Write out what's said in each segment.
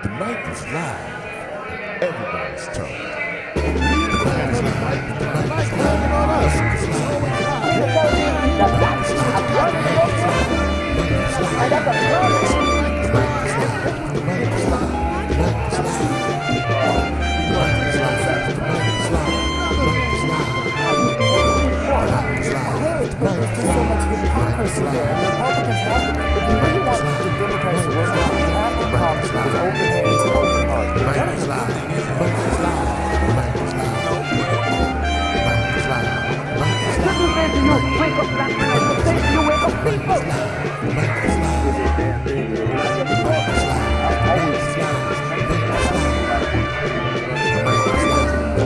The night is live. Everybody's talking. The night is live. The night is live on us. It's always live. The night is live. The night is live. The night is live. The night is live. The night is live. The night is live. The night is live. The night is live. The night is live. The night is live. The night is so much hypocrisy there. And Republicans have to, if you really want the Democrats to work out, you have to come with open hands and open hearts. The night is live. The night is live. The night is live. The night is live. The night is live. This is you. Wake up, black man. I say to you, wake up, people. The night is live. The night is live. The night is live. The night is live. The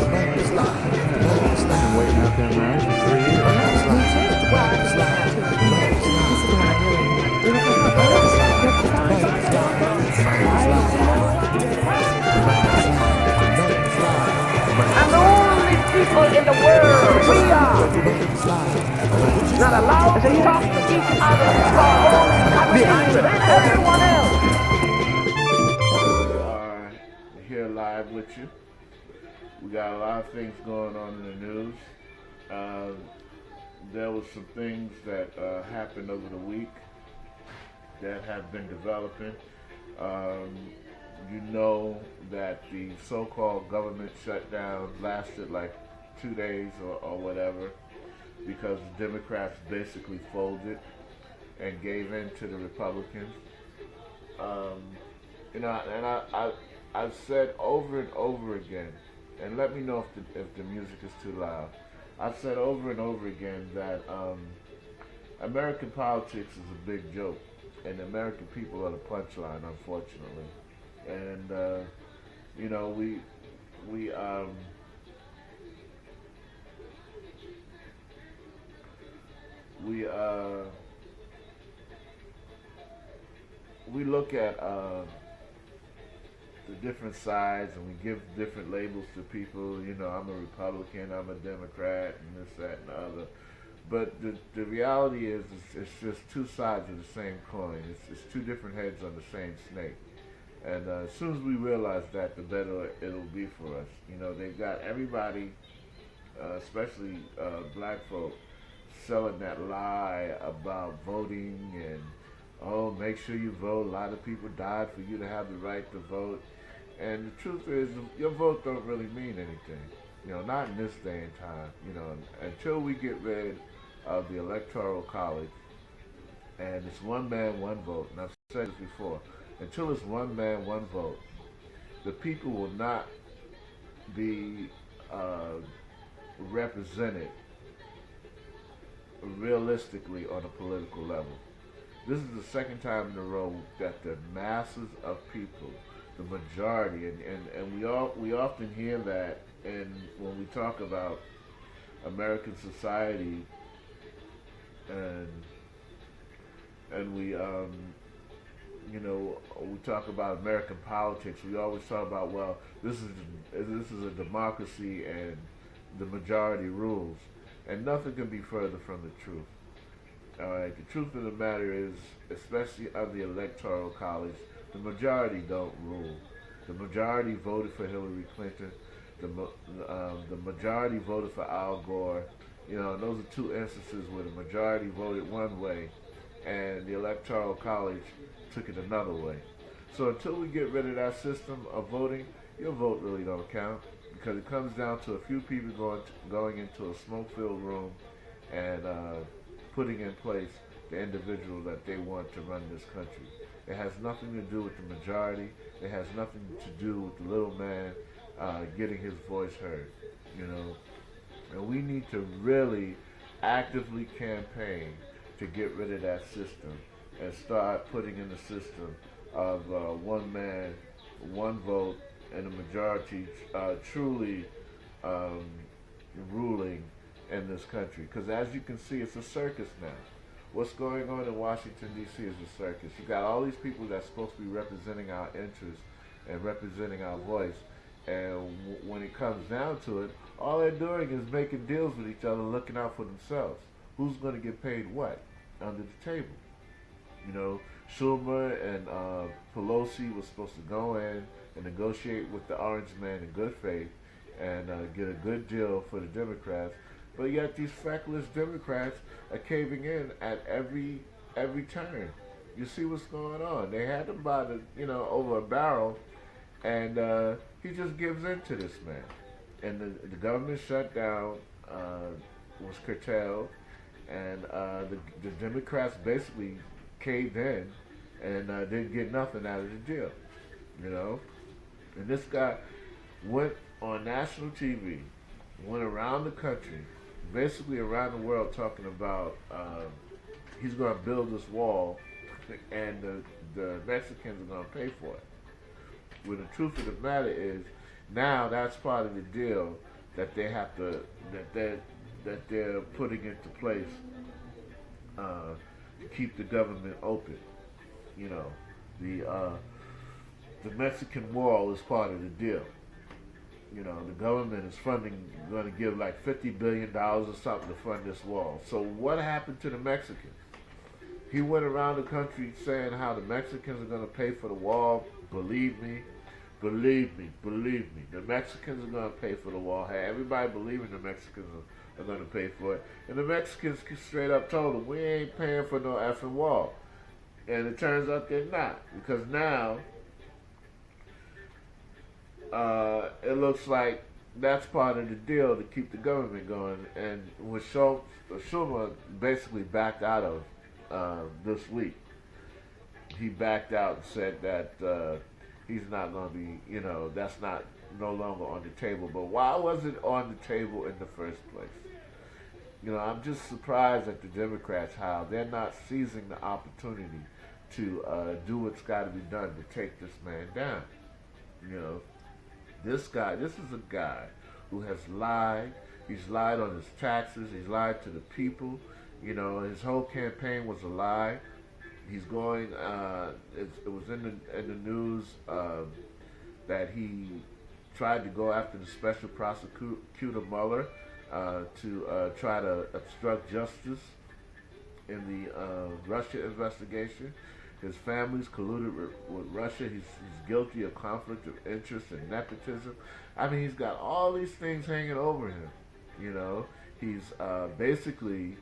night is live. The night is live. The night is live. Waiting out there, man, for 3 years. The night is live. The night is live. The night is live. The night is live. I'm the only people in the world. We are not allowed to talk to each other. Everyone else. We are here live with you. We got a lot of things going on in the news. There was some things that happened over the week that have been developing. You know that the so-called government shutdown lasted like 2 days or whatever because the Democrats basically folded and gave in to the Republicans. And I've said over and over again, and let me know if the music is too loud. I've said over and over again that American politics is a big joke, and the American people are the punchline, unfortunately. And you know, we look at the different sides and we give different labels to people. You know, I'm a Republican, I'm a Democrat, and this, that, and the other. But the reality is it's just two sides of the same coin. It's two different heads on the same snake. And as soon as we realize that, the better it'll be for us. You know, they've got everybody, especially black folk, selling that lie about voting and, oh, make sure you vote. A lot of people died for you to have the right to vote. And the truth is, your vote don't really mean anything. You know, not in this day and time. You know, until we get rid of the Electoral College, and it's one man, one vote. And I've said this before. Until it's one man, one vote, the people will not be represented realistically on a political level. This is the second time in a row that the masses of people, the majority, and we often hear that, and when we talk about American society, and we you know, we talk about American politics, we always talk about, well, this is a democracy and the majority rules, and nothing can be further from the truth. All right, the truth of the matter is, especially of the Electoral College, the majority don't rule. The majority voted for Hillary Clinton. The majority voted for Al Gore. You know, and those are two instances where the majority voted one way, and the Electoral College took it another way. So until we get rid of that system of voting, your vote really don't count, because it comes down to a few people going into a smoke-filled room and putting in place the individual that they want to run this country. It has nothing to do with the majority. It has nothing to do with the little man getting his voice heard, you know. And we need to really actively campaign to get rid of that system and start putting in the system of one man, one vote, and the majority truly ruling in this country. Because as you can see, it's a circus now. What's going on in Washington, D.C. is a circus. You got all these people that's supposed to be representing our interests and representing our voice. And when it comes down to it, all they're doing is making deals with each other, looking out for themselves. Who's going to get paid what under the table? You know, Schumer and Pelosi was supposed to go in and negotiate with the orange man in good faith and get a good deal for the Democrats. But yet these feckless Democrats are caving in at every turn. You see what's going on. They had him by over a barrel, and he just gives in to this man. And the government shutdown was curtailed, and the Democrats basically caved in and didn't get nothing out of the deal. And this guy went on national TV, went around the country, basically around the world, talking about he's going to build this wall, and the Mexicans are going to pay for it. Well, the truth of the matter is, now that's part of the deal that they have to that they're putting into place to keep the government open. The Mexican wall is part of the deal. The government is going to give like $50 billion or something to fund this wall. So what happened to the Mexicans? He went around the country saying how the Mexicans are going to pay for the wall. Believe me. The Mexicans are going to pay for the wall. Hey, everybody believing the Mexicans are going to pay for it. And the Mexicans straight up told them, we ain't paying for no effing wall. And it turns out they're not. Because now, it looks like that's part of the deal to keep the government going. And when Schumer basically backed out of this week, he backed out and said that he's not going to be, that's no longer on the table. But why was it on the table in the first place? I'm just surprised at the Democrats, how they're not seizing the opportunity to do what's got to be done to take this man down. This is a guy who has lied. He's lied on his taxes. He's lied to the people. His whole campaign was a lie. He's going. It was in the news that he tried to go after the special prosecutor Mueller to try to obstruct justice in the Russia investigation. His family's colluded with Russia. He's guilty of conflict of interest and nepotism. I mean, he's got all these things hanging over him. He's basically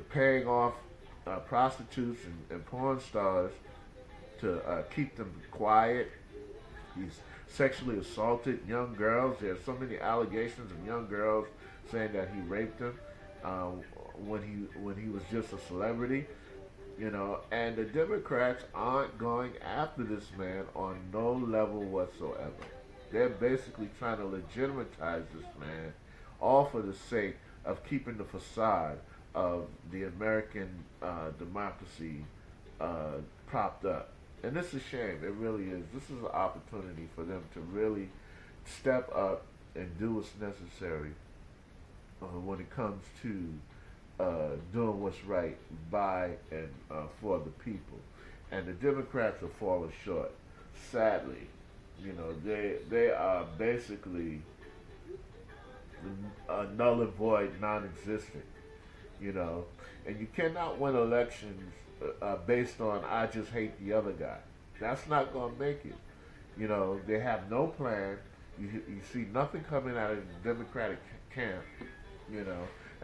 paying off prostitutes and porn stars to keep them quiet. He's sexually assaulted young girls. There's so many allegations of young girls saying that he raped them when he was just a celebrity. And the Democrats aren't going after this man on no level whatsoever. They're basically trying to legitimatize this man, all for the sake of keeping the facade of the American democracy propped up. And this is a shame. It really is. This is an opportunity for them to really step up and do what's necessary when it comes to doing what's right by and for the people. And the Democrats are falling short. Sadly, they are basically null and void, non-existent. And you cannot win elections based on I just hate the other guy. That's not going to make it. They have no plan. You see nothing coming out of the Democratic camp.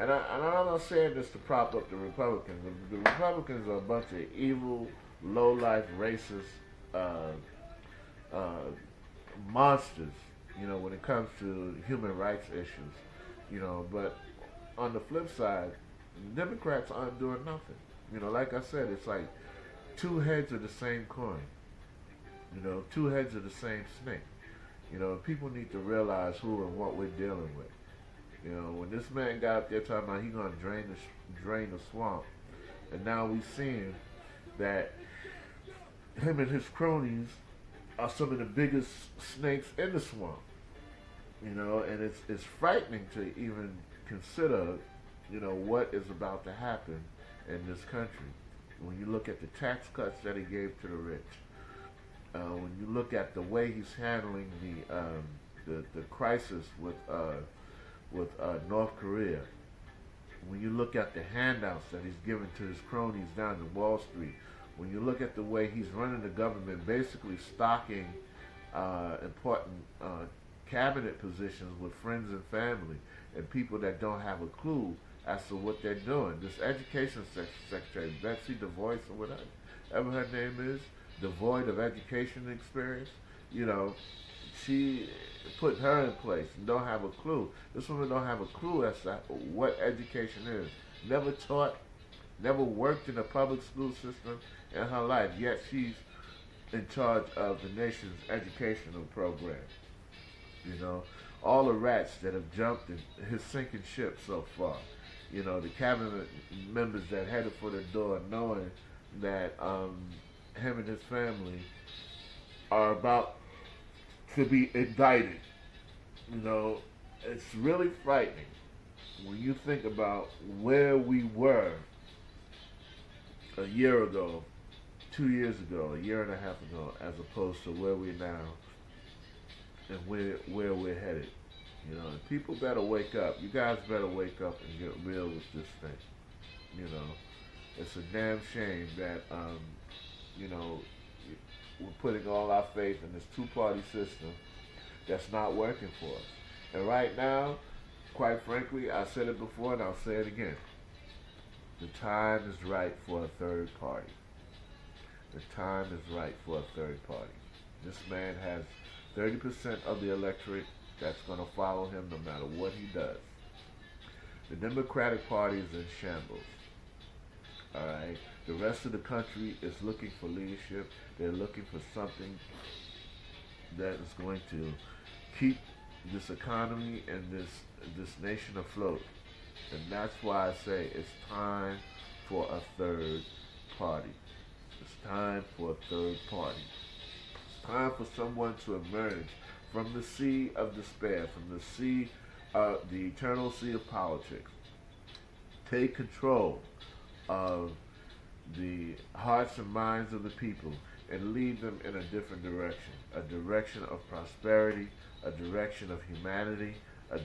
And I'm not saying this to prop up the Republicans. The Republicans are a bunch of evil, low-life, racist monsters, when it comes to human rights issues. But on the flip side, the Democrats aren't doing nothing. Like I said, it's like two heads of the same coin. Two heads of the same snake. People need to realize who and what we're dealing with. When this man got up there talking about he's going to drain the swamp, and now we're seeing that him and his cronies are some of the biggest snakes in the swamp. And it's frightening to even consider, what is about to happen in this country. When you look at the tax cuts that he gave to the rich, when you look at the way he's handling the crisis with North Korea, when you look at the handouts that he's given to his cronies down in Wall Street, When you look at the way he's running the government, basically stocking important cabinet positions with friends and family and people that don't have a clue as to what they're doing. This education secretary, Betsy DeVoice or whatever her name is, devoid of education experience, you know, she put her in place and don't have a clue. This woman don't have a clue as to what education is. Never taught, never worked in a public school system in her life, yet she's in charge of the nation's educational program. You know, all the rats that have jumped in his sinking ship so far. You know, the cabinet members that headed for the door knowing that him and his family are about to be indicted. You know, it's really frightening when you think about where we were a year ago, 2 years ago, a year and a half ago, as opposed to where we're now and where we're headed. You know, and people better wake up. You guys better wake up and get real with this thing. You know, it's a damn shame that, you know, we're putting all our faith in this two-party system that's not working for us. And right now, quite frankly, I said it before and I'll say it again. The time is right for a third party. The time is right for a third party. This man has 30% of the electorate that's going to follow him no matter what he does. The Democratic Party is in shambles. All right? The rest of the country is looking for leadership. They're looking for something that is going to keep this economy and this nation afloat. And that's why I say it's time for a third party. It's time for a third party. It's time for someone to emerge from the sea of despair, from the sea, the eternal sea of politics. Take control of the hearts and minds of the people and lead them in a different direction. A direction of prosperity, a direction of humanity, a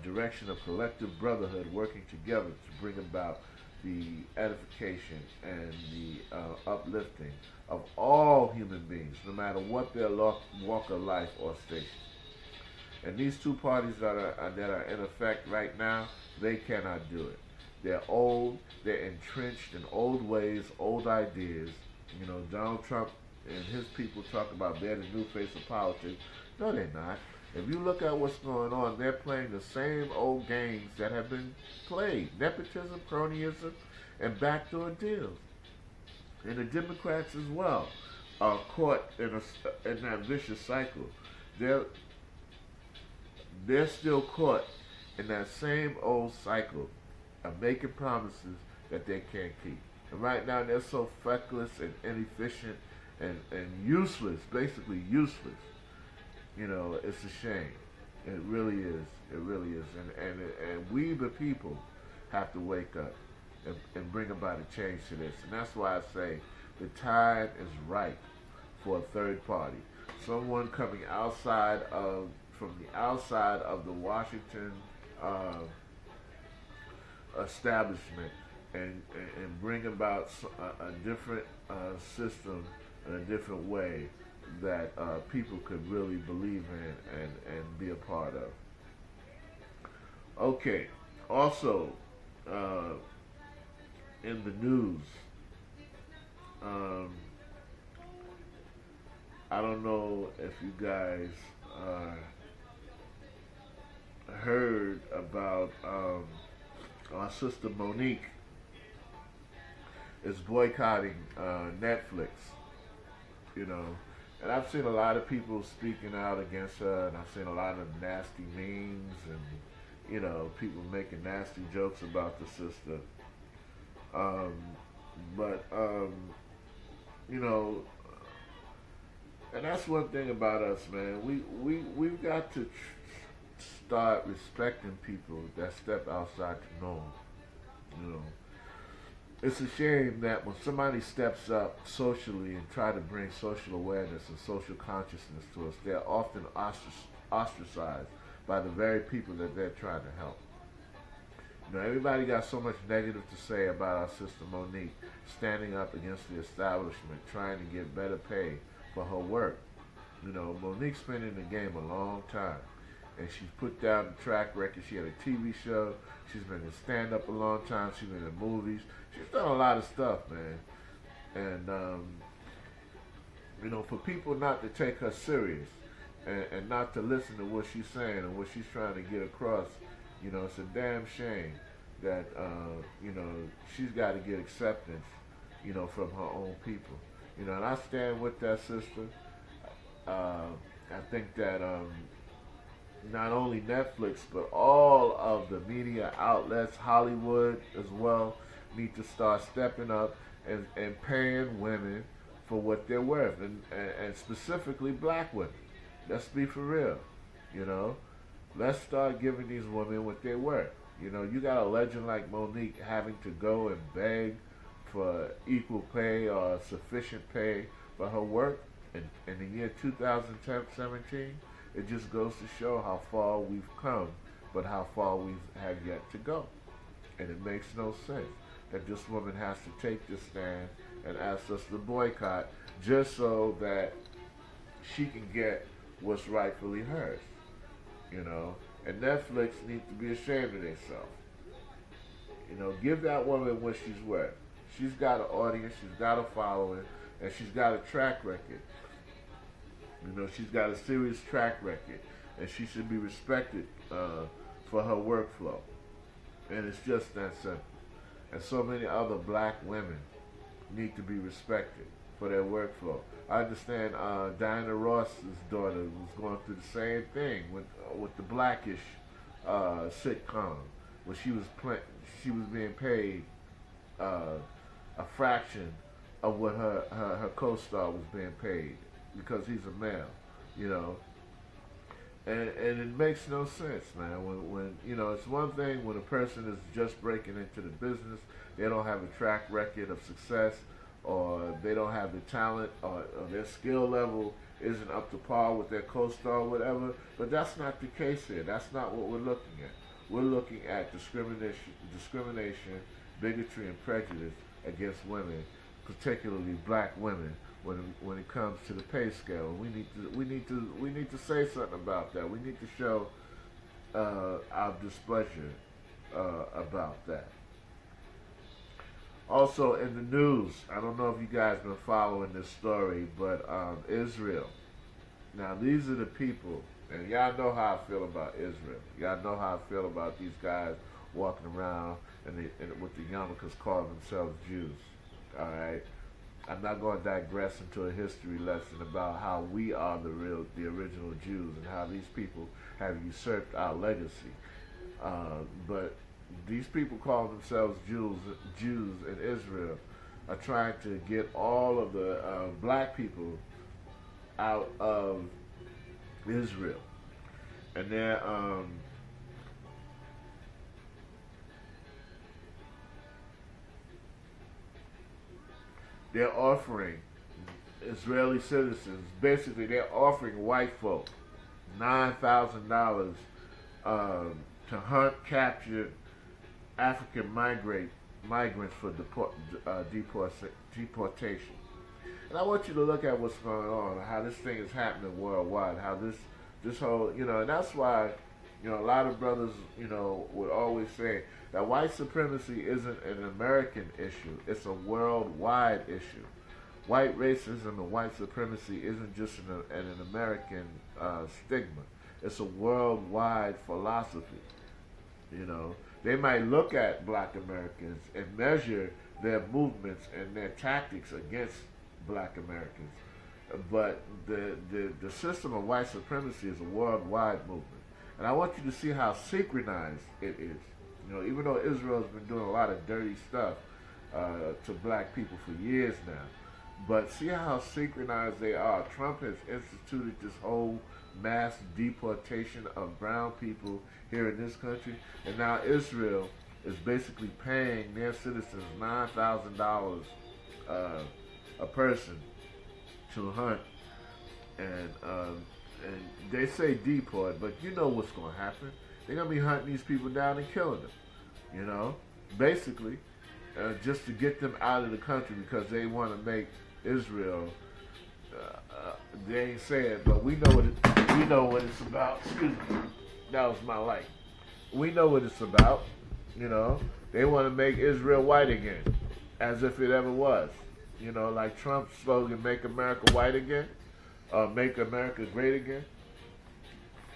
direction of collective brotherhood working together to bring about the edification and the uplifting of all human beings, no matter what their walk of life or station. And these two parties that are in effect right now, they cannot do it. They're old, they're entrenched in old ways, old ideas. You know, Donald Trump and his people talk about they're the new face of politics. No, they're not. If you look at what's going on, they're playing the same old games that have been played. Nepotism, cronyism, and backdoor deals. And the Democrats as well are caught in that vicious cycle. They're still caught in that same old cycle of making promises that they can't keep. And right now they're so feckless and inefficient and useless, basically useless. You know, it's a shame. It really is. It really is. And we, the people, have to wake up and bring about a change to this. And that's why I say the time is right for a third party. Someone coming from the outside of the Washington establishment and bring about a different system and a different way that people could really believe in and be a part of. Okay, also in the news, I don't know if you guys heard about our sister Monique is boycotting Netflix, you know. And I've seen a lot of people speaking out against her, and I've seen a lot of nasty memes and, you know, people making nasty jokes about the sister. You know, and that's one thing about us, man. We've got to start respecting people that step outside the norm, you know. It's a shame that when somebody steps up socially and try to bring social awareness and social consciousness to us, they're often ostracized by the very people that they're trying to help. You know, everybody got so much negative to say about our sister Monique standing up against the establishment, trying to get better pay for her work. You know, Monique's been in the game a long time, and she's put down the track record. She had a TV show. She's been in stand-up a long time. She's been in movies. She's done a lot of stuff, man. And, you know, for people not to take her serious and not to listen to what she's saying and what she's trying to get across, you know, it's a damn shame that, you know, she's got to get acceptance, you know, from her own people. You know, and I stand with that sister. I think that not only Netflix, but all of the media outlets, Hollywood as well, need to start stepping up and paying women for what they're worth, and specifically black women. Let's be for real, you know. Let's start giving these women what they're worth. You know, you got a legend like Monique having to go and beg for equal pay or sufficient pay for her work in the year 2017. It just goes to show how far we've come, but how far we have yet to go. And it makes no sense that this woman has to take this stand and ask us to boycott just so that she can get what's rightfully hers. You know, and Netflix needs to be ashamed of themselves. You know, give that woman what she's worth. She's got an audience, she's got a following, and she's got a track record. You know, she's got a serious track record, and she should be respected for her workflow. And it's just that simple. And so many other black women need to be respected for their workflow. I understand Diana Ross's daughter was going through the same thing with the Blackish sitcom, where she was being paid a fraction of what her co-star was being paid because he's a male, you know. And it makes no sense, man. When you know, it's one thing when a person is just breaking into the business, they don't have a track record of success, or they don't have the talent, or their skill level isn't up to par with their co-star or whatever. But that's not the case here. That's not what we're looking at. We're looking at discrimination, bigotry, and prejudice against women, particularly black women, when it comes to the pay scale. We need to say something about that. We need to show our displeasure about that. Also in the news, I don't know if you guys been following this story, but Israel. Now these are the people, and y'all know how I feel about Israel. Y'all know how I feel about these guys walking around and with the yarmulkes calling themselves Jews. All right. I'm not going to digress into a history lesson about how we are the original Jews and how these people have usurped our legacy. But these people calling themselves Jews in Israel are trying to get all of the black people out of Israel. And they're offering Israeli citizens, basically they're offering white folk $9,000 to hunt, capture African migrants for deportation. And I want you to look at what's going on, how this thing is happening worldwide, how this whole, you know, and that's why, you know, a lot of brothers, you know, would always say that white supremacy isn't an American issue, it's a worldwide issue. White racism and white supremacy isn't just an American stigma, it's a worldwide philosophy. You know, they might look at black Americans and measure their movements and their tactics against black Americans, but the system of white supremacy is a worldwide movement. And I want you to see how synchronized it is. You know, even though Israel's been doing a lot of dirty stuff to black people for years now, but see how synchronized they are. Trump has instituted this whole mass deportation of brown people here in this country, and now Israel is basically paying their citizens $9,000 a person to hunt, and they say deport, but you know what's going to happen. They're going to be hunting these people down and killing them. you know, basically, just to get them out of the country because they want to make Israel. They ain't say it, but we know what we know what it's about. Excuse me, that was my light. We know what it's about. You know, they want to make Israel white again, as if it ever was. You know, like Trump's slogan, "Make America white again," "Make America great again."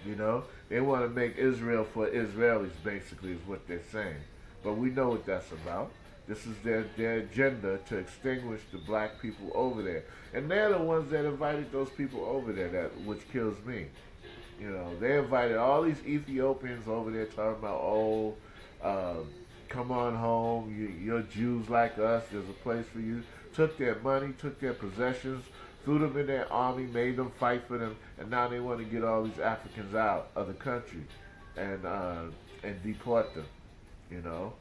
You know, they want to make Israel for Israelis, basically, is what they're saying. But we know what that's about. This is their agenda to extinguish the black people over there. And they're the ones that invited those people over there, which kills me. You know, they invited all these Ethiopians over there talking about, come on home, you're Jews like us, there's a place for you. Took their money, took their possessions, threw them in their army, made them fight for them, and now they want to get all these Africans out of the country and deport them, you know.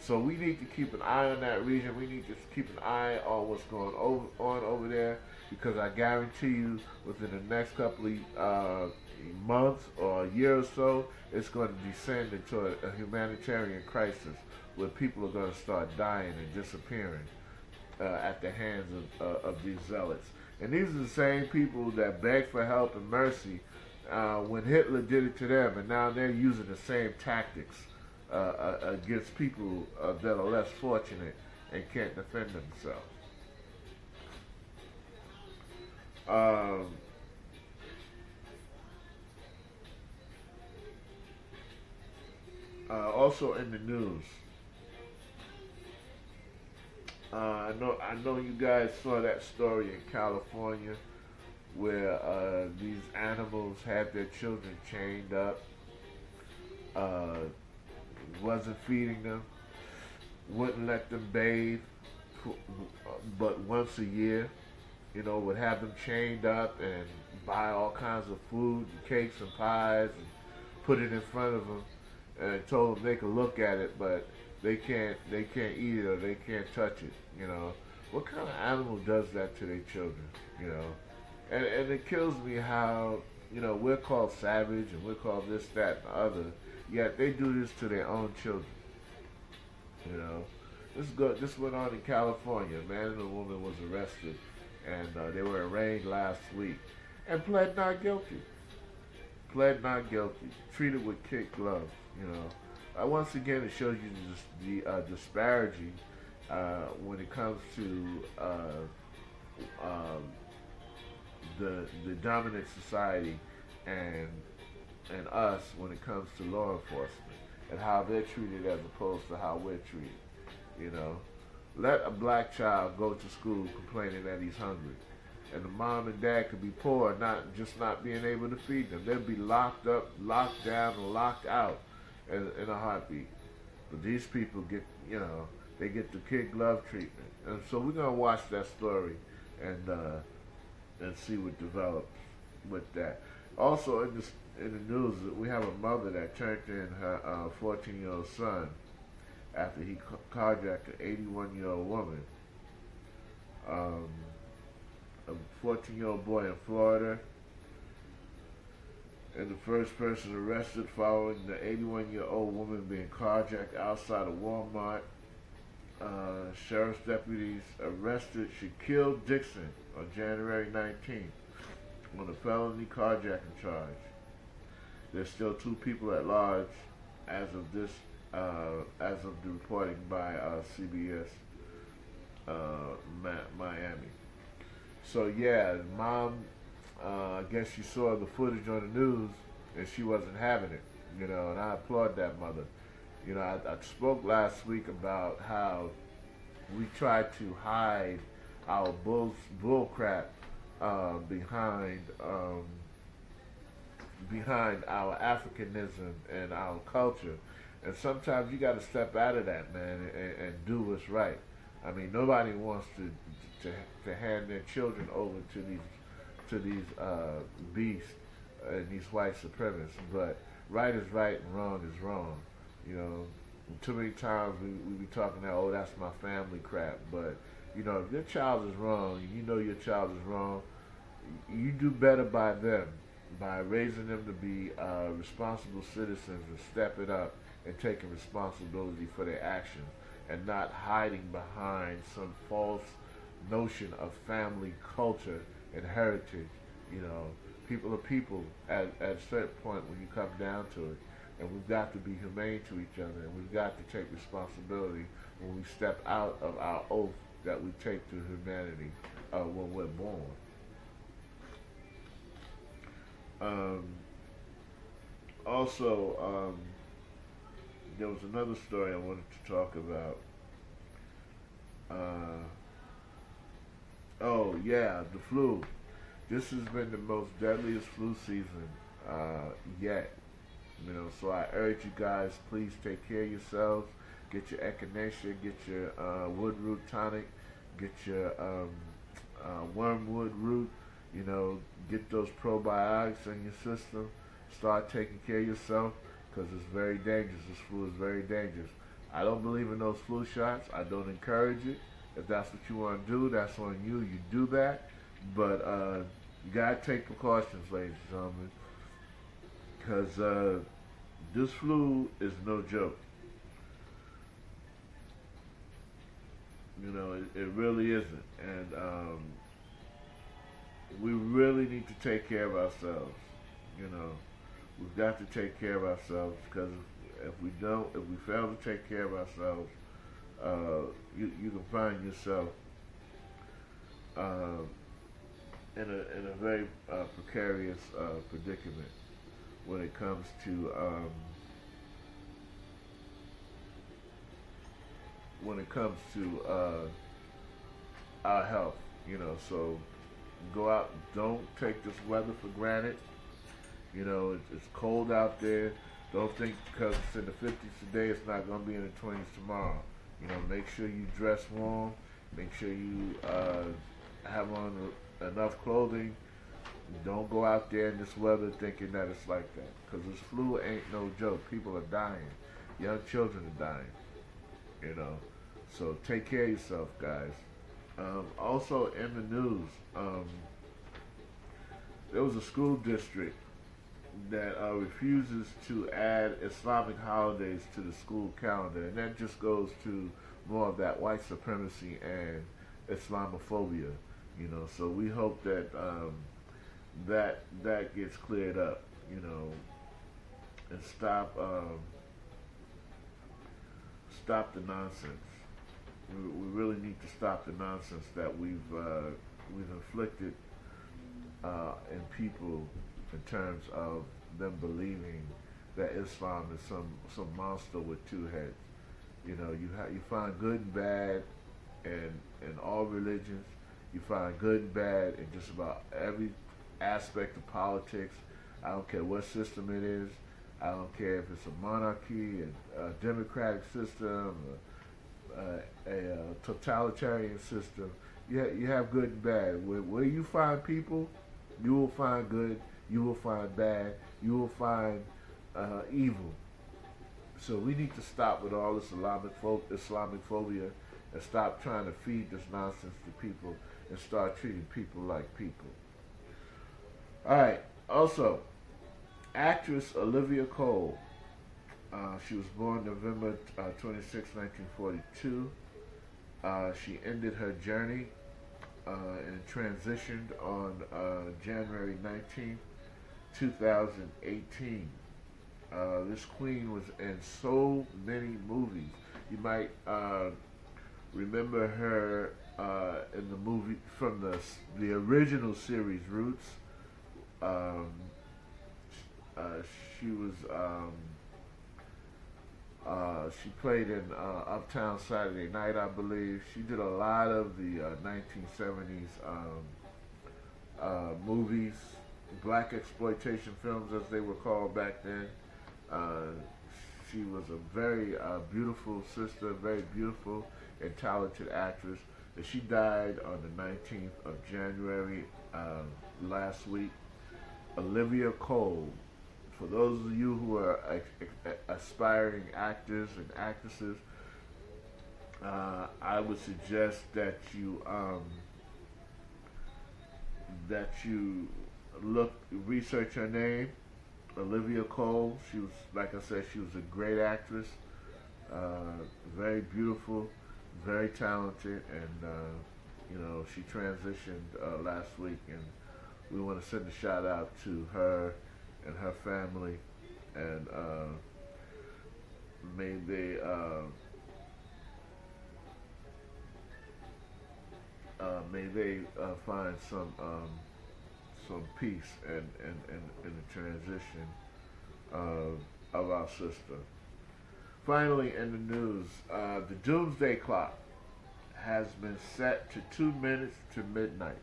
So we need to keep an eye on that region. We need to keep an eye on what's going on over there, because I guarantee you within the next couple of months or a year or so, it's going to descend into a humanitarian crisis where people are going to start dying and disappearing at the hands of these zealots. And these are the same people that begged for help and mercy when Hitler did it to them, and now they're using the same tactics against people that are less fortunate and can't defend themselves. Also in the news, I know you guys saw that story in California where these animals had their children chained up, wasn't feeding them, wouldn't let them bathe, but once a year, you know, would have them chained up and buy all kinds of food and cakes and pies and put it in front of them, and told them they could look at it, but they can't eat it or they can't touch it. You know, what kind of animal does that to their children? You know, and it kills me how, you know, we're called savage and we're called this, that, and the other, yet they do this to their own children. You know, this went on in California. A man and a woman was arrested, and they were arraigned last week and pled not guilty. Pled not guilty. Treated with kid gloves. You know, once again, it shows you the disparity when it comes to the dominant society and us when it comes to law enforcement and how they're treated as opposed to how we're treated. You know, let a black child go to school complaining that he's hungry, and the mom and dad could be poor, not being able to feed them. They'll be locked up, locked down, and locked out in a heartbeat. But these people get, you know, they get the kid glove treatment, and so we're gonna watch that story and see what develops with that. Also in the news, we have a mother that turned in her 14-year-old son after he carjacked an 81-year-old woman. A 14-year-old boy in Florida, and the first person arrested following the 81-year-old woman being carjacked outside of Walmart. Sheriff's deputies arrested Shaquille Dixon on January 19th on a felony carjacking charge. There's still 2 people at large as of the reporting by CBS Miami. So yeah, mom, I guess she saw the footage on the news and she wasn't having it, you know, and I applaud that mother. You know, I spoke last week about how we try to hide our bull crap behind our Africanism and our culture, and sometimes you got to step out of that, man, and do what's right. I mean, nobody wants to hand their children over to these beasts and these white supremacists, but right is right and wrong is wrong. You know, too many times we be talking that, oh, that's my family crap, but you know, if your child is wrong, you know your child is wrong, you do better by them, by raising them to be responsible citizens and step it up and taking responsibility for their actions and not hiding behind some false notion of family culture and heritage. You know, people are people at a certain point when you come down to it, and we've got to be humane to each other, and we've got to take responsibility when we step out of our oath that we take to humanity when we're born. Also, there was another story I wanted to talk about. Oh yeah, the flu. This has been the most deadliest flu season yet. You know, so I urge you guys, please take care of yourselves. Get your echinacea, get your wood root tonic, get your wormwood root. You know, get those probiotics in your system. Start taking care of yourself because it's very dangerous. This flu is very dangerous. I don't believe in those flu shots. I don't encourage it. If that's what you want to do, that's on you. You do that. But you got to take precautions, ladies and gentlemen, because this flu is no joke. You know, it really isn't. And we really need to take care of ourselves. You know, we've got to take care of ourselves because if we fail to take care of ourselves, you can find yourself in a very precarious predicament when it comes to our health. You know, so go out. Don't take this weather for granted. You know, it's cold out there. Don't think because it's in the 50s today, it's not going to be in the 20s tomorrow. You know, make sure you dress warm. Make sure you have on enough clothing. Don't go out there in this weather thinking that it's like that. Because this flu ain't no joke. People are dying. Young children are dying. You know, so take care of yourself, guys. Also in the news, there was a school district that refuses to add Islamic holidays to the school calendar, and that just goes to more of that white supremacy and Islamophobia. You know, so we hope that that gets cleared up. You know, and stop the nonsense. We really need to stop the nonsense that we've inflicted in people in terms of them believing that Islam is some monster with two heads. You know, you find good and bad in all religions. You find good and bad in just about every aspect of politics. I don't care what system it is. I don't care if it's a monarchy, a democratic system, a totalitarian system. You have good and bad. Where you find people, you will find good. You will find bad. You will find evil. So we need to stop with all this Islamophobia and stop trying to feed this nonsense to people and start treating people like people. All right. Also, actress Olivia Cole. She was born November 26, 1942. She ended her journey and transitioned on January 19th, 2018. This queen was in so many movies. You might remember her in the movie from the original series Roots. She was she played in Uptown Saturday Night, I believe. She did a lot of the 1970s movies, black exploitation films as they were called back then. She was a very beautiful sister, very beautiful and talented actress. And she died on the 19th of January last week. Olivia Cole. For those of you who are aspiring actors and actresses, I would suggest that you research her name. Olivia Cole. She was, like I said, she was a great actress, very beautiful, very talented, and she transitioned last week, and we want to send a shout out to her and her family, and may they find some peace in the transition of our sister. Finally, in the news, the doomsday clock has been set to 2 minutes to midnight.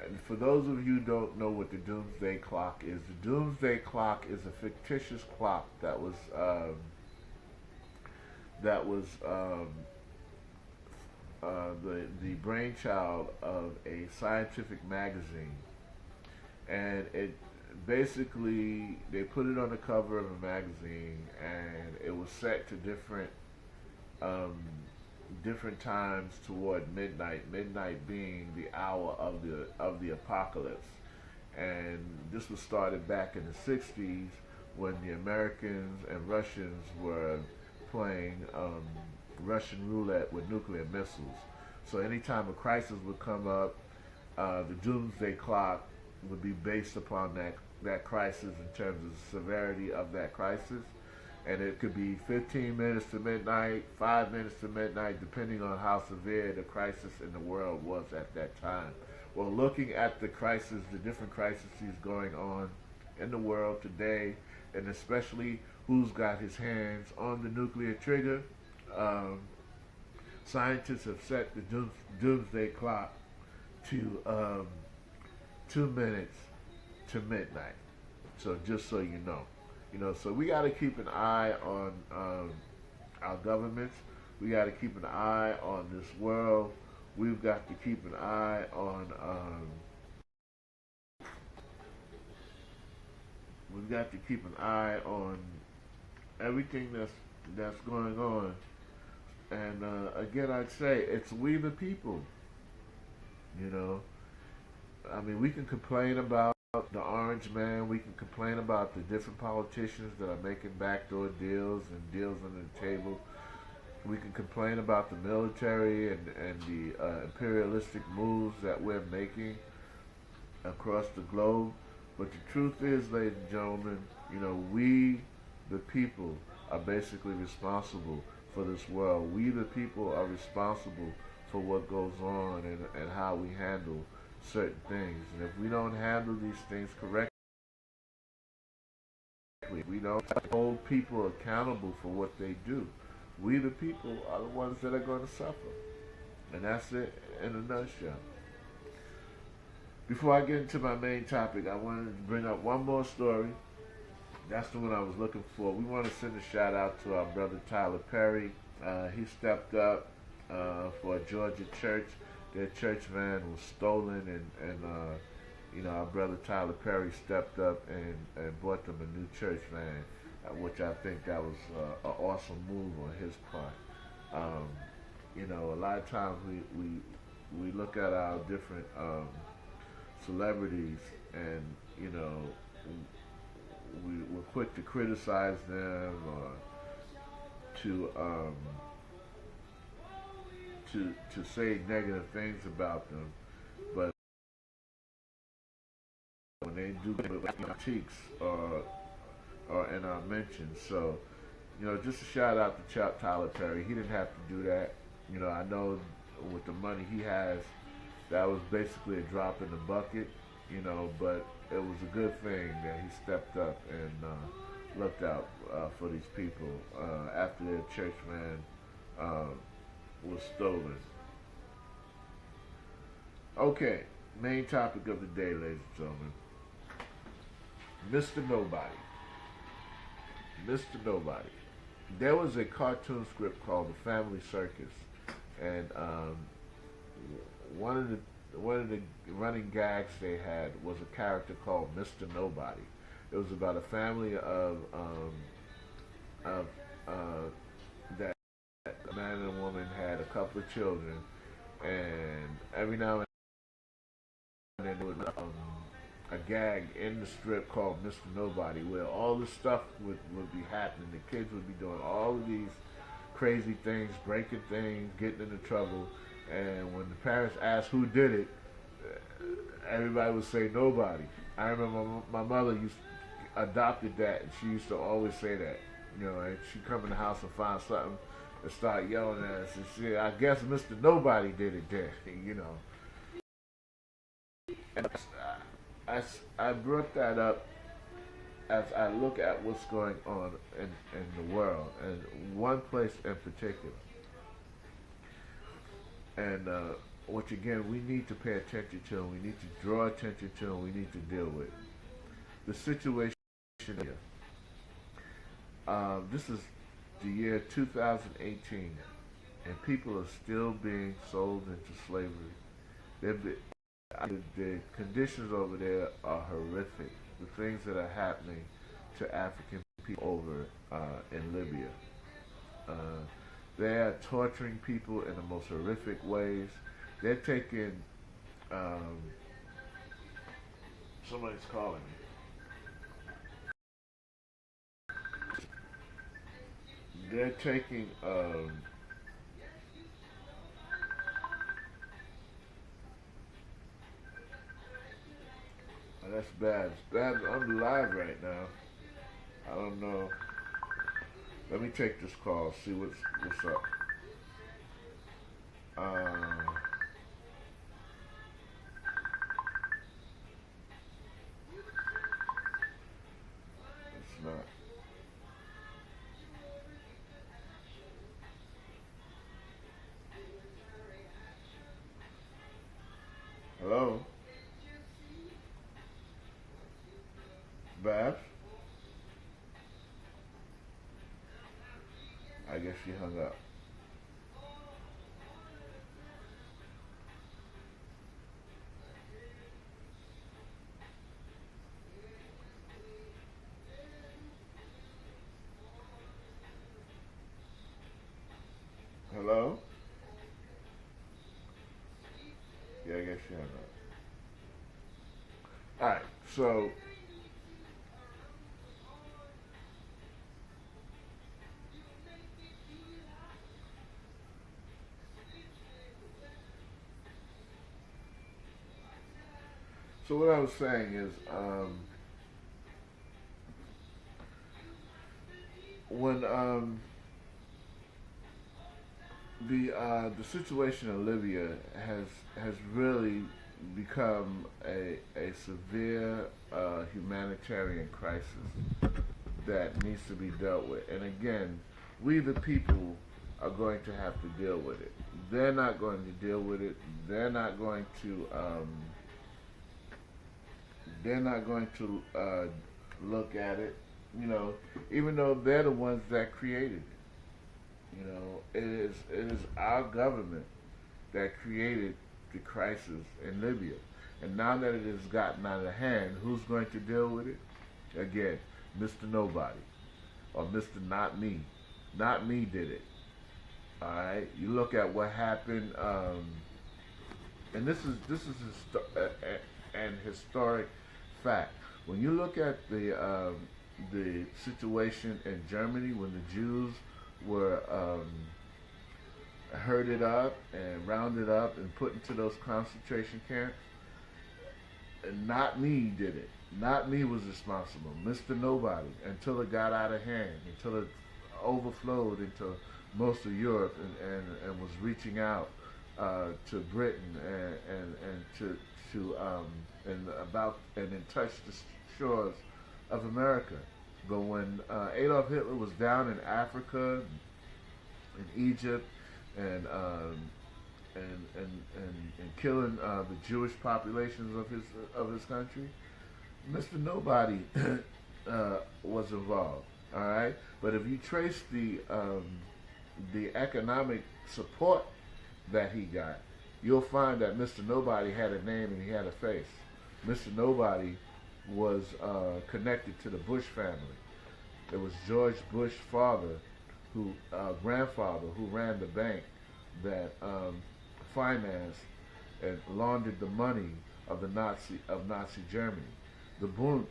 And for those of you who don't know what the doomsday clock is, the doomsday clock is a fictitious clock that was the brainchild of a scientific magazine, and it basically, they put it on the cover of a magazine, and it was set to different times toward midnight. Midnight being the hour of the apocalypse, and this was started back in the '60s when the Americans and Russians were playing Russian roulette with nuclear missiles. So anytime a crisis would come up, the doomsday clock would be based upon that crisis in terms of the severity of that crisis. And it could be 15 minutes to midnight, 5 minutes to midnight, depending on how severe the crisis in the world was at that time. Well, looking at the crisis, the different crises going on in the world today, and especially who's got his hands on the nuclear trigger, scientists have set the doomsday clock to 2 minutes to midnight. So just so you know. So we got to keep an eye on our governments. We got to keep an eye on this world. We've got to keep an eye on everything that's going on. And again, I'd say it's we the people. I mean, we can complain about the orange man. We can complain about the different politicians that are making backdoor deals and deals under the table. We can complain about the military and the imperialistic moves that we're making across the globe. But the truth is, ladies and gentlemen, we, the people, are basically responsible for this world. We, the people, are responsible for what goes on and how we handle certain things. And if we don't handle these things correctly, we don't hold people accountable for what they do, we, the people, are the ones that are going to suffer. And that's it in a nutshell. Before I get into my main topic, I wanted to bring up one more story. That's the one I was looking for. We want to send a shout out to our brother Tyler Perry. He stepped up for a Georgia church. Their church van was stolen, and our brother Tyler Perry stepped up and bought them a new church van, which I think that was an awesome move on his part. A lot of times we look at our different celebrities, and we're quick to criticize them or to say negative things about them, but when they do critiques or in our mentions, so just a shout out to Tyler Perry. He didn't have to do that. I know with the money he has, that was basically a drop in the bucket. But it was a good thing that he stepped up and looked out for these people after their church van was stolen. Okay, main topic of the day, ladies and gentlemen. Mr. Nobody. Mr. Nobody. There was a cartoon script called The Family Circus, and one of the running gags they had was a character called Mr. Nobody. It was about a family of that a man and a woman had a couple of children, and every now and then there was a gag in the strip called Mr. Nobody, where all this stuff would be happening. The kids would be doing all of these crazy things, breaking things, getting into trouble. And when the parents asked who did it, everybody would say nobody. I remember my mother adopted that, and she used to always say that. And she'd come in the house and find something and start yelling at us, and she said, I guess Mr. Nobody did it then, And I brought that up as I look at what's going on in the world, and one place in particular. And which again we need to pay attention to, and we need to draw attention to, and we need to deal with. The situation here. This is the year 2018, and people are still being sold into slavery. The conditions over there are horrific. The things that are happening to African people over in Libya. They are torturing people in the most horrific ways. They're taking, somebody's calling me. They're taking, oh, that's bad. It's bad. I'm live right now. I don't know. Let me take this call, see what's up. It's not. Hello? Beth? I guess she hung up. Hello? Yeah, I guess she hung up. Alright, so what I was saying is, when the situation in Libya has really become a severe humanitarian crisis that needs to be dealt with, and again, we the people are going to have to deal with it. They're not going to deal with it. They're not going to look at it, even though they're the ones that created it. It is our government that created the crisis in Libya. And now that it has gotten out of hand, who's going to deal with it? Again, Mr. Nobody, or Mr. Not Me. Not Me did it. All right? You look at what happened, and this is an historic fact. When you look at the situation in Germany when the Jews were herded up and rounded up and put into those concentration camps, and Not Me did it. Not Me was responsible. Mr. Nobody, until it got out of hand, until it overflowed into most of Europe and was reaching out to Britain and then touched the shores of America. But when Adolf Hitler was down in Africa, in Egypt, and killing the Jewish populations of his country, Mr. Nobody was involved. All right, but if you trace the economic support that he got, you'll find that Mr. Nobody had a name and he had a face. Mr. Nobody was connected to the Bush family. It was George Bush's grandfather, who ran the bank that financed and laundered the money of Nazi Germany. the boom,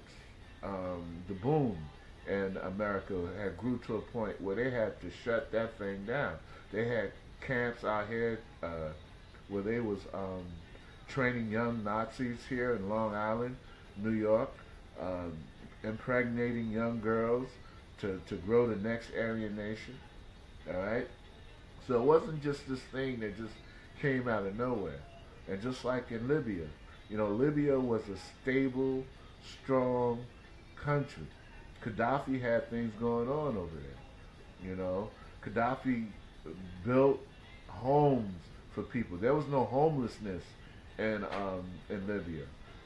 the boom in America had grew to a point where they had to shut that thing down. They had camps out here where they was training young Nazis here in Long Island, New York, impregnating young girls to grow the next Aryan nation. All right? So it wasn't just this thing that just came out of nowhere. And just like in Libya, Libya was a stable, strong country. Kadafi had things going on over there. Kadafi built homes for people. There was no homelessness in Libya.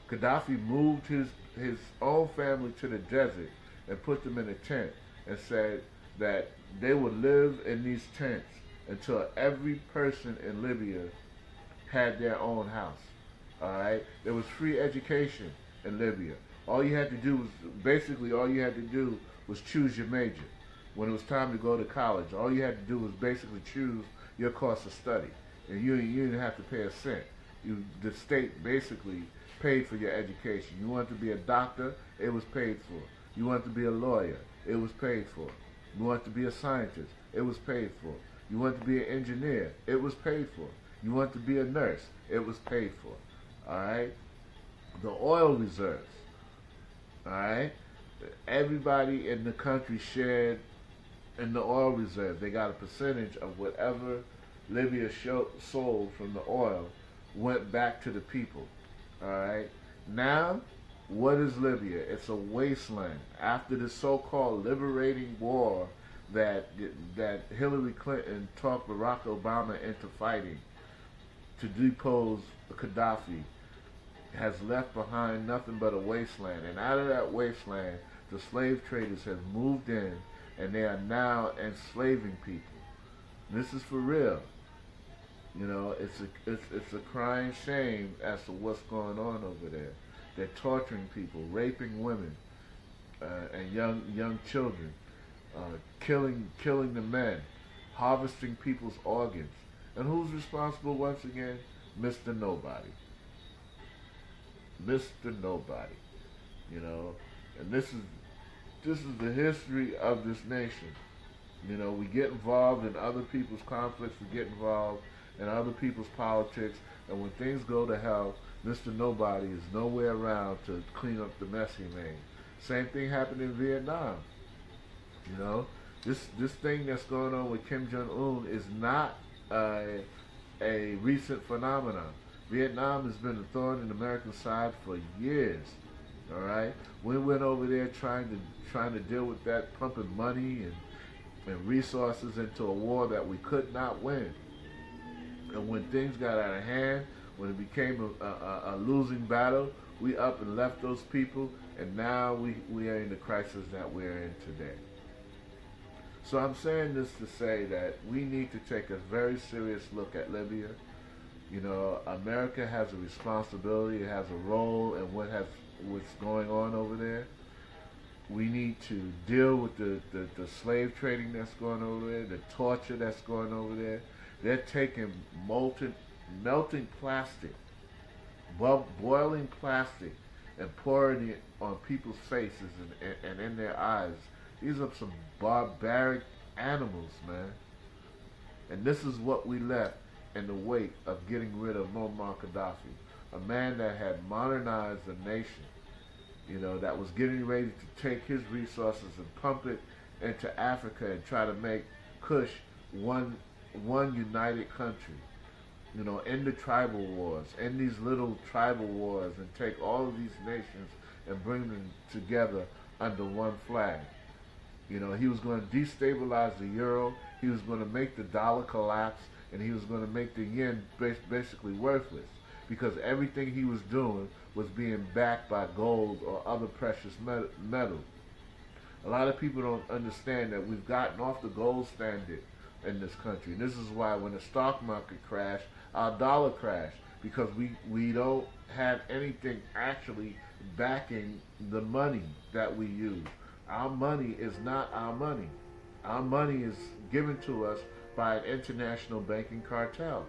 Gaddafi moved his own family to the desert and put them in a tent and said that they would live in these tents until every person in Libya had their own house. All right? There was free education in Libya. All you had to do was choose your major. When it was time to go to college, all you had to do was basically choose your course of study. And you didn't have to pay a cent. The state basically paid for your education. You wanted to be a doctor, it was paid for. You wanted to be a lawyer, it was paid for. You wanted to be a scientist, it was paid for. You wanted to be an engineer, it was paid for. You wanted to be a nurse, it was paid for. All right? The oil reserves. All right? Everybody in the country shared in the oil reserve. They got a percentage of whatever Libya sold from the oil went back to the people. All right? Now, what is Libya? It's a wasteland. After the so-called liberating war that Hillary Clinton talked Barack Obama into fighting to depose Kadafi, has left behind nothing but a wasteland. And out of that wasteland, the slave traders have moved in, and they are now enslaving people. And this is for real. It's a crying shame as to what's going on over there. They're torturing people, raping women and young children, killing the men, harvesting people's organs. And who's responsible once again? Mr. Nobody. Mr. Nobody. And this is the history of this nation. We get involved in other people's conflicts, we get involved in other people's politics, and when things go to hell, Mr. Nobody is nowhere around to clean up the mess he made. Same thing happened in Vietnam. This thing that's going on with Kim Jong-un is not a recent phenomenon. Vietnam has been a thorn in the American side for years. All right, we went over there trying to deal with that, pumping money and resources into a war that we could not win. And when things got out of hand, when it became a losing battle, we up and left those people, and now we are in the crisis that we're in today. So I'm saying this to say that we need to take a very serious look at Libya. America has a responsibility, it has a role in what's going on over there. We need to deal with the slave trading that's going over there, the torture that's going over there. They're taking melting plastic, boiling plastic, and pouring it on people's faces and in their eyes. These are some barbaric animals, man. And this is what we left in the wake of getting rid of Muammar Kadafi, a man that had modernized the nation, that was getting ready to take his resources and pump it into Africa and try to make Kush one united country, end the tribal wars, end these little tribal wars, and take all of these nations and bring them together under one flag. He was going to destabilize the euro, he was going to make the dollar collapse, and he was going to make the yen basically worthless, because everything he was doing was being backed by gold or other precious metal. A lot of people don't understand that we've gotten off the gold standard in this country. And this is why when the stock market crashed, our dollar crashed, because we don't have anything actually backing the money that we use. Our money is not our money. Our money is given to us by an international banking cartel.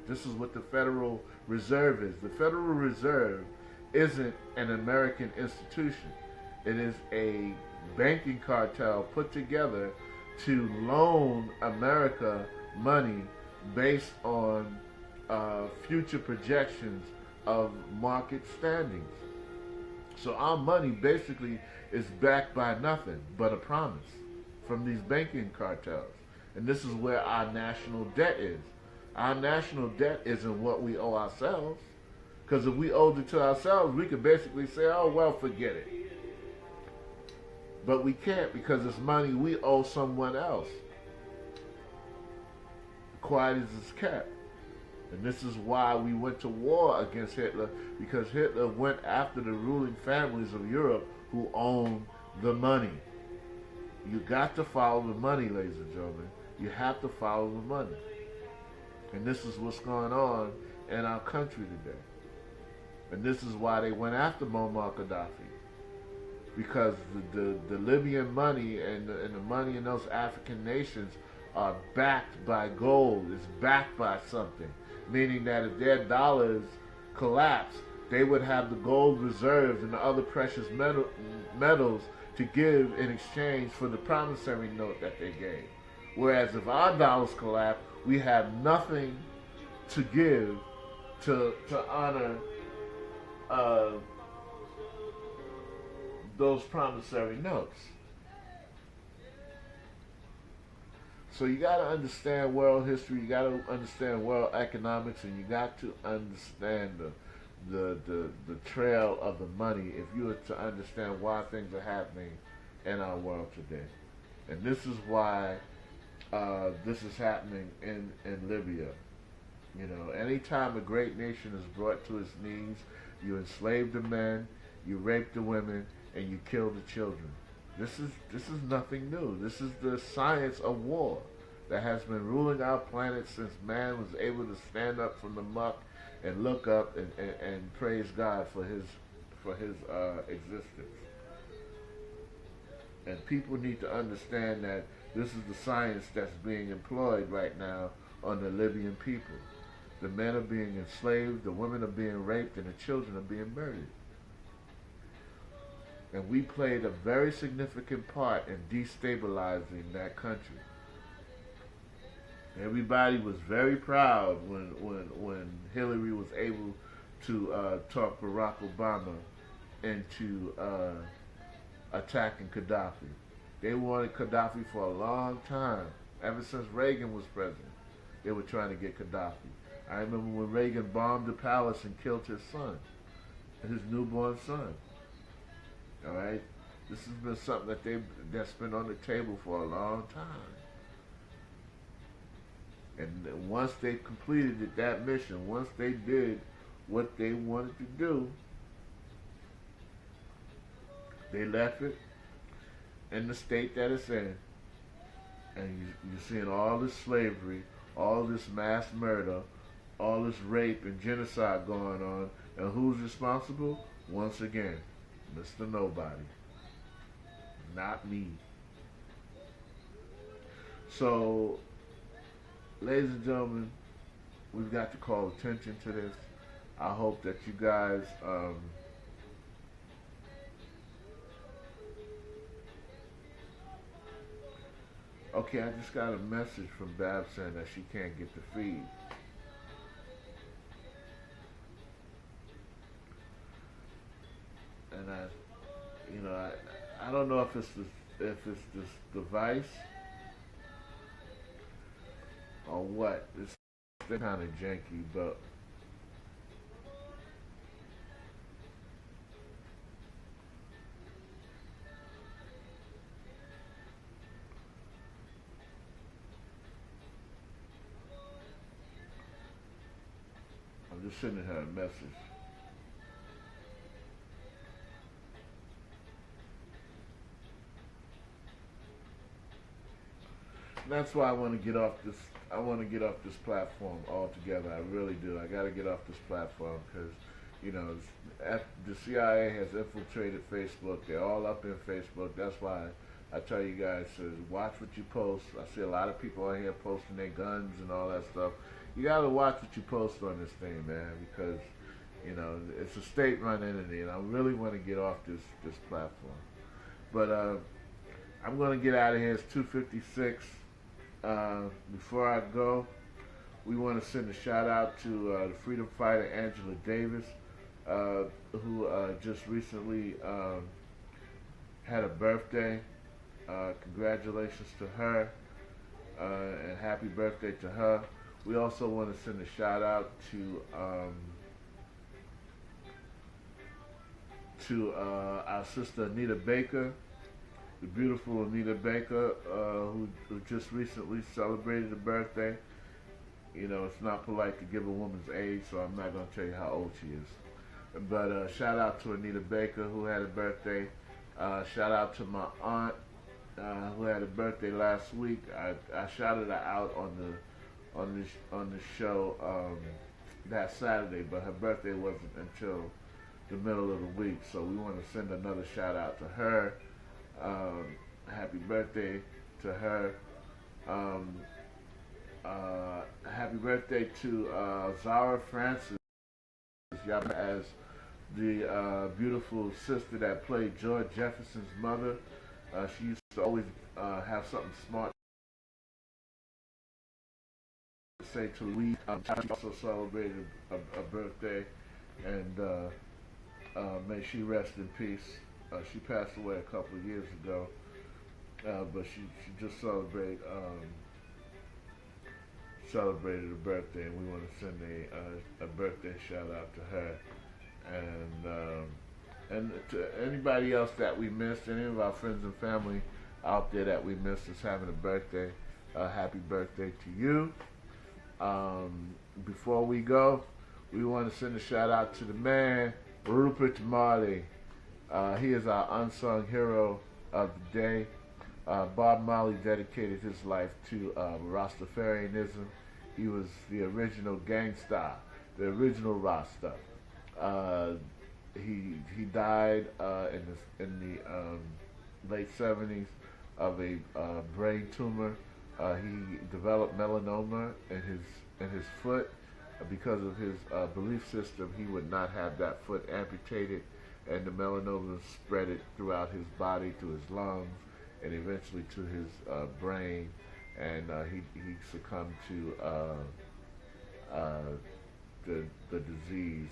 This is what the Federal Reserve is. The Federal Reserve isn't an American institution. It is a banking cartel put together to loan America money based on future projections of market standings. So our money basically is backed by nothing but a promise from these banking cartels. And this is where our national debt is. Our national debt isn't what we owe ourselves. Because if we owed it to ourselves, we could basically say, oh, well, forget it. But we can't, because it's money we owe someone else. Quiet as it's kept. And this is why we went to war against Hitler, because Hitler went after the ruling families of Europe who owned the money. You got to follow the money, ladies and gentlemen. You have to follow the money. And this is what's going on in our country today. And this is why they went after Muammar Gaddafi. Because the Libyan money and the money in those African nations are backed by gold. It's backed by something. Meaning that if their dollars collapse, they would have the gold reserves and the other precious metals to give in exchange for the promissory note that they gave. Whereas if our dollars collapse, we have nothing to give to honor those promissory notes. So you got to understand world history, you got to understand world economics, and you got to understand the trail of the money if you were to understand why things are happening in our world today. And this is why this is happening in Libya. You know, anytime a great nation is brought to its knees, you enslave the men, you rape the women, and you kill the children. This is nothing new. This is the science of war that has been ruling our planet since man was able to stand up from the muck and look up and praise God for his existence. And people need to understand that this is the science that's being employed right now on the Libyan people. The men are being enslaved, the women are being raped, and the children are being murdered. And we played a very significant part in destabilizing that country. Everybody was very proud when Hillary was able to talk Barack Obama into attacking Kadafi. They wanted Kadafi for a long time. Ever since Reagan was president, they were trying to get Kadafi. I remember when Reagan bombed the palace and killed his son, his newborn son. All right, this has been something that's been on the table for a long time. And once they completed that mission, once they did what they wanted to do, they left it in the state that it's in. And you're seeing all this slavery, all this mass murder, all this rape and genocide going on. And who's responsible? Once again, Mr. Nobody. Not me. So, ladies and gentlemen, we've got to call attention to this. I hope that you guys okay, I just got a message from Bab saying that she can't get the feed. And I don't know if it's this device or what. It's kind of janky, but I'm just sending her a message. And that's why I want to get off this. I want to get off this platform altogether. I really do. I got to get off this platform because, the CIA has infiltrated Facebook. They're all up in Facebook. That's why I tell you guys to watch what you post. I see a lot of people on here posting their guns and all that stuff. You got to watch what you post on this thing, man, because You know, it's a state-run entity, and I really want to get off this platform. But I'm going to get out of here. It's 2:56. Before I go, we want to send a shout-out to the freedom fighter Angela Davis, who just recently had a birthday. Congratulations to her, and happy birthday to her. We also want to send a shout-out to our sister Anita Baker, the beautiful Anita Baker, who just recently celebrated a birthday. You know, it's not polite to give a woman's age, so I'm not going to tell you how old she is. But shout out to Anita Baker, who had a birthday. Shout out to my aunt, who had a birthday last week. I shouted her out on the show that Saturday, but her birthday wasn't until the middle of the week, so we want to send another shout out to her. Happy birthday to her. Happy birthday to Zara Francis, as the beautiful sister that played George Jefferson's mother. She used to always have something smart to say to Louise. She also celebrated a birthday, and may she rest in peace. She passed away a couple of years ago, but she just celebrated a birthday, and we want to send a birthday shout out to her, and to anybody else that we missed, any of our friends and family out there that we missed is having a birthday. Happy birthday to you. Before we go, we want to send a shout out to the man, Rupert Marley. He is our unsung hero of the day. Bob Marley dedicated his life to Rastafarianism. He was the original gangsta, the original Rasta. He died in the late 70s of a brain tumor. He developed melanoma in his foot. Because of his belief system, he would not have that foot amputated, and the melanoma spread it throughout his body to his lungs and eventually to his brain, and he succumbed to the disease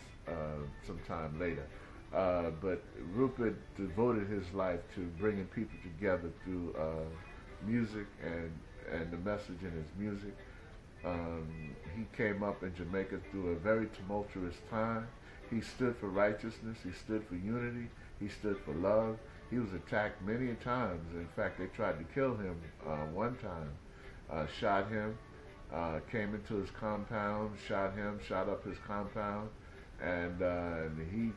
sometime later. But Rupert devoted his life to bringing people together through music and the message in his music. He came up in Jamaica through a very tumultuous time. He stood for righteousness. He stood for unity. He stood for love. He was attacked many times. In fact, they tried to kill him one time. Shot him. Came into his compound. Shot him. Shot up his compound. And he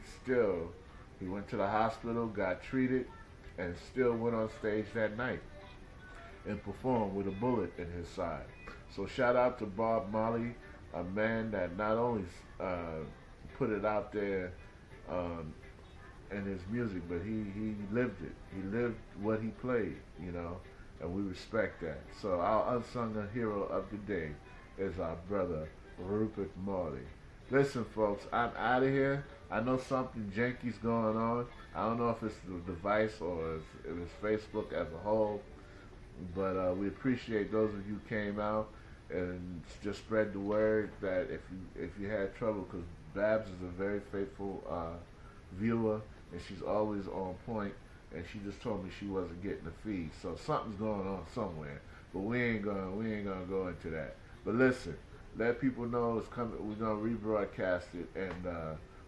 went to the hospital, got treated, and still went on stage that night and performed with a bullet in his side. So shout out to Bob Marley, a man that not only put it out there in his music, but he lived it. He lived what he played, you know, and we respect that. So our unsung hero of the day is our brother, Rupert Marley. Listen, folks, I'm out of here. I know something janky's going on. I don't know if it's the device or if it's Facebook as a whole, but we appreciate those of you who came out and just spread the word that if you had trouble, because Babs is a very faithful viewer, and she's always on point, and she just told me she wasn't getting the feed, so something's going on somewhere, but we ain't gonna go into that. But listen, let people know it's coming. We're gonna rebroadcast it, and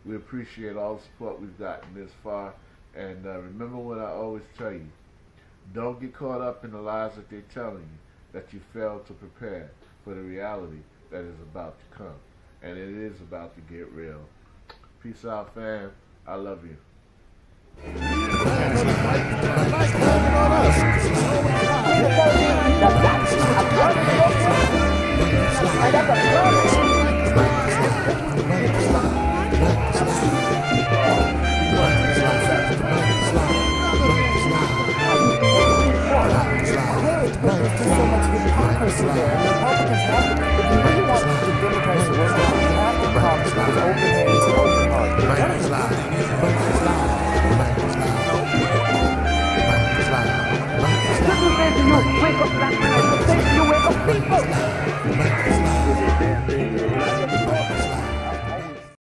we appreciate all the support we've gotten this far. And remember what I always tell you: don't get caught up in the lies that they're telling you, that you failed to prepare for the reality that is about to come. And it is about to get real. Peace out, fam. I love you. The